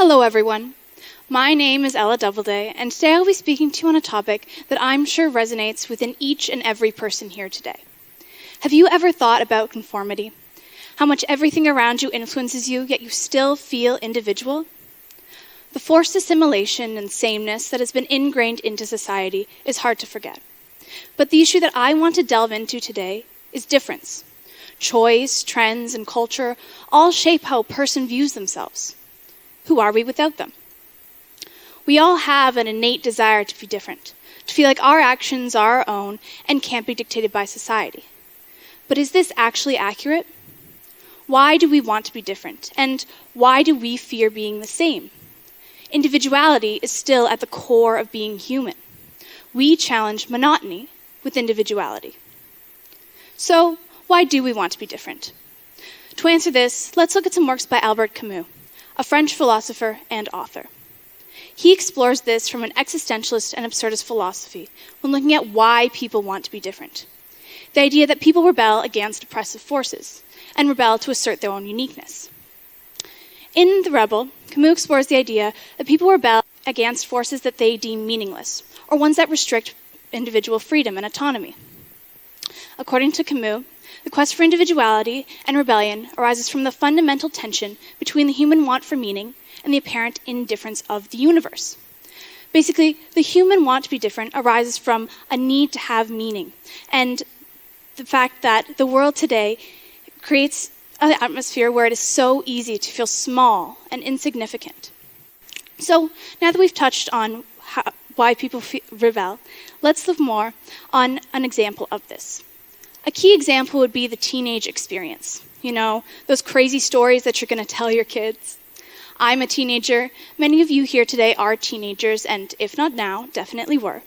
Hello everyone. My name is Ella Doubleday, and today I'll be speaking to you on a topic that I'm sure resonates within each and every person here today. Have you ever thought about conformity? How much everything around you influences you, yet you still feel individual? The forced assimilation and sameness that has been ingrained into society is hard to forget. But the issue that I want to delve into today is difference. Choice, trends, and culture all shape how a person views themselves. Who are we without them? We all have an innate desire to be different, to feel like our actions are our own and can't be dictated by society. But is this actually accurate? Why do we want to be different? And why do we fear being the same? Individuality is still at the core of being human. We challenge monotony with individuality. So, why do we want to be different? To answer this, let's look at some works by Albert Camus, a French philosopher and author. He explores this from an existentialist and absurdist philosophy when looking at why people want to be different. The idea that people rebel against oppressive forces and rebel to assert their own uniqueness. In The Rebel, Camus explores the idea that people rebel against forces that they deem meaningless, or ones that restrict individual freedom and autonomy. According to Camus, the quest for individuality and rebellion arises from the fundamental tension between the human want for meaning and the apparent indifference of the universe. Basically, the human want to be different arises from a need to have meaning, and the fact that the world today creates an atmosphere where it is so easy to feel small and insignificant. So, now that we've touched on why people rebel, let's look more on an example of this. A key example would be the teenage experience. You know, those crazy stories that you're going to tell your kids. I'm a teenager. Many of you here today are teenagers, and if not now, definitely were.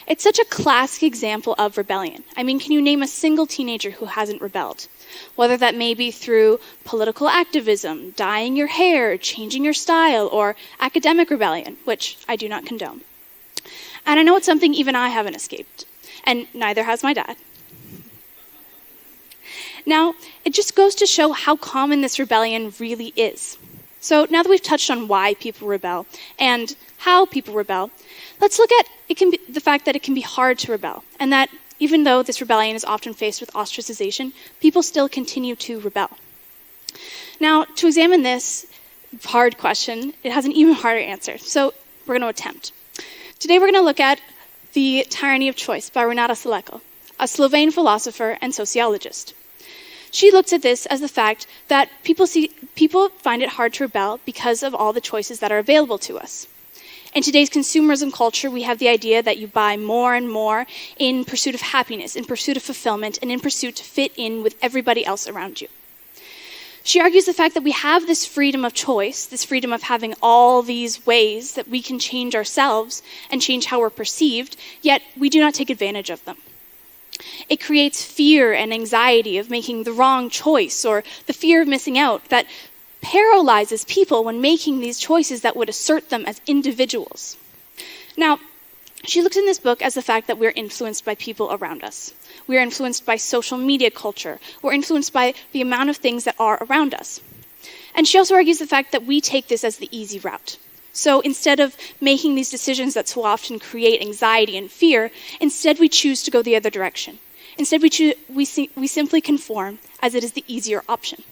It's such a classic example of rebellion. I mean, can you name a single teenager who hasn't rebelled? Whether that may be through political activism, dyeing your hair, changing your style, or academic rebellion, which I do not condone. And I know it's something even I haven't escaped, and neither has my dad. Now, it just goes to show how common this rebellion really is. So now that we've touched on why people rebel and how people rebel, let's look at the fact that it can be hard to rebel, and that even though this rebellion is often faced with ostracization, people still continue to rebel. Now, to examine this hard question, it has an even harder answer, so we're going to attempt. Today we're going to look at The Tyranny of Choice by Renata Seleko, a Slovene philosopher and sociologist. She looks at this as the fact that people find it hard to rebel because of all the choices that are available to us. In today's consumerism culture, we have the idea that you buy more and more in pursuit of happiness, in pursuit of fulfillment, and in pursuit to fit in with everybody else around you. She argues the fact that we have this freedom of choice, this freedom of having all these ways that we can change ourselves and change how we're perceived, yet we do not take advantage of them. It creates fear and anxiety of making the wrong choice, or the fear of missing out that paralyzes people when making these choices that would assert them as individuals. Now, she looks in this book as the fact that we're influenced by people around us. We're influenced by social media culture. We're influenced by the amount of things that are around us. And she also argues the fact that we take this as the easy route. So instead of making these decisions that so often create anxiety and fear, instead we choose to go the other direction. Instead we simply conform, as it is the easier option.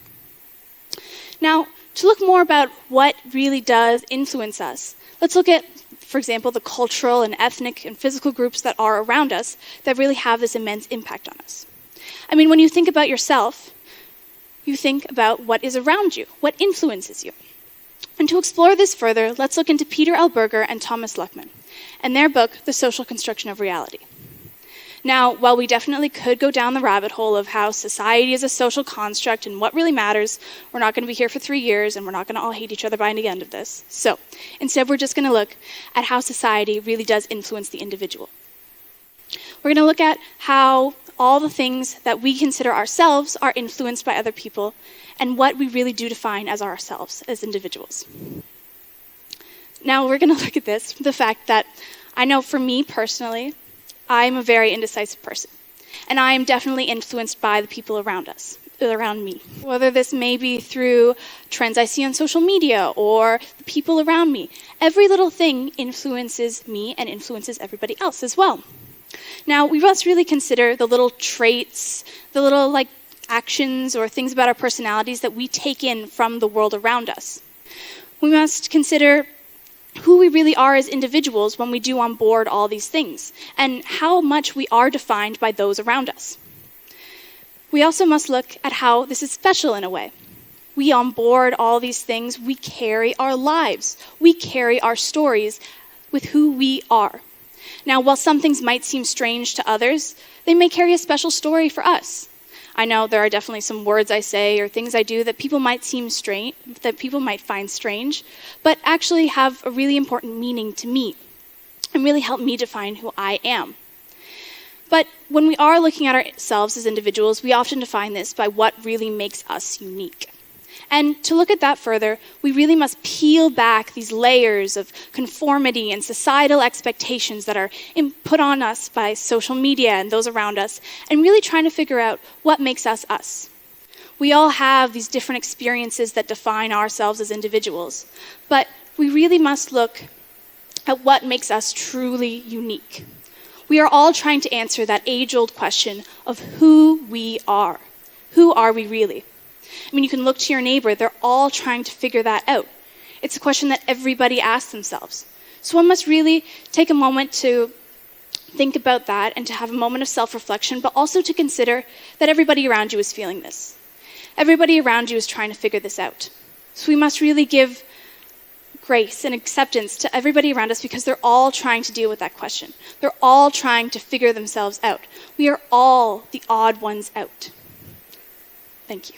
Now, to look more about what really does influence us, let's look at, for example, the cultural and ethnic and physical groups that are around us that really have this immense impact on us. I mean, when you think about yourself, you think about what is around you, what influences you. And to explore this further, let's look into Peter L. Berger and Thomas Luckman and their book, The Social Construction of Reality. Now, while we definitely could go down the rabbit hole of how society is a social construct and what really matters, we're not going to be here for 3 years and we're not going to all hate each other by the end of this. So, instead we're just going to look at how society really does influence the individual. We're going to look at how all the things that we consider ourselves are influenced by other people and what we really do define as ourselves as individuals. Now, we're going to look at this, the fact that I know for me personally, I'm a very indecisive person. And I am definitely influenced by the people around me. Whether this may be through trends I see on social media or the people around me. Every little thing influences me and influences everybody else as well. Now, we must really consider the little traits, the little actions or things about our personalities that we take in from the world around us. We must consider who we really are as individuals when we do onboard all these things, and how much we are defined by those around us. We also must look at how this is special in a way. We onboard all these things, we carry our lives, we carry our stories with who we are. Now, while some things might seem strange to others, they may carry a special story for us. I know there are definitely some words I say or things I do that people might find strange, but actually have a really important meaning to me and really help me define who I am. But when we are looking at ourselves as individuals, we often define this by what really makes us unique. And to look at that further, we really must peel back these layers of conformity and societal expectations that are put on us by social media and those around us, and really trying to figure out what makes us us. We all have these different experiences that define ourselves as individuals, but we really must look at what makes us truly unique. We are all trying to answer that age-old question of who we are. Who are we really? I mean, you can look to your neighbor. They're all trying to figure that out. It's a question that everybody asks themselves. So one must really take a moment to think about that and to have a moment of self-reflection, but also to consider that everybody around you is feeling this. Everybody around you is trying to figure this out. So we must really give grace and acceptance to everybody around us because they're all trying to deal with that question. They're all trying to figure themselves out. We are all the odd ones out. Thank you.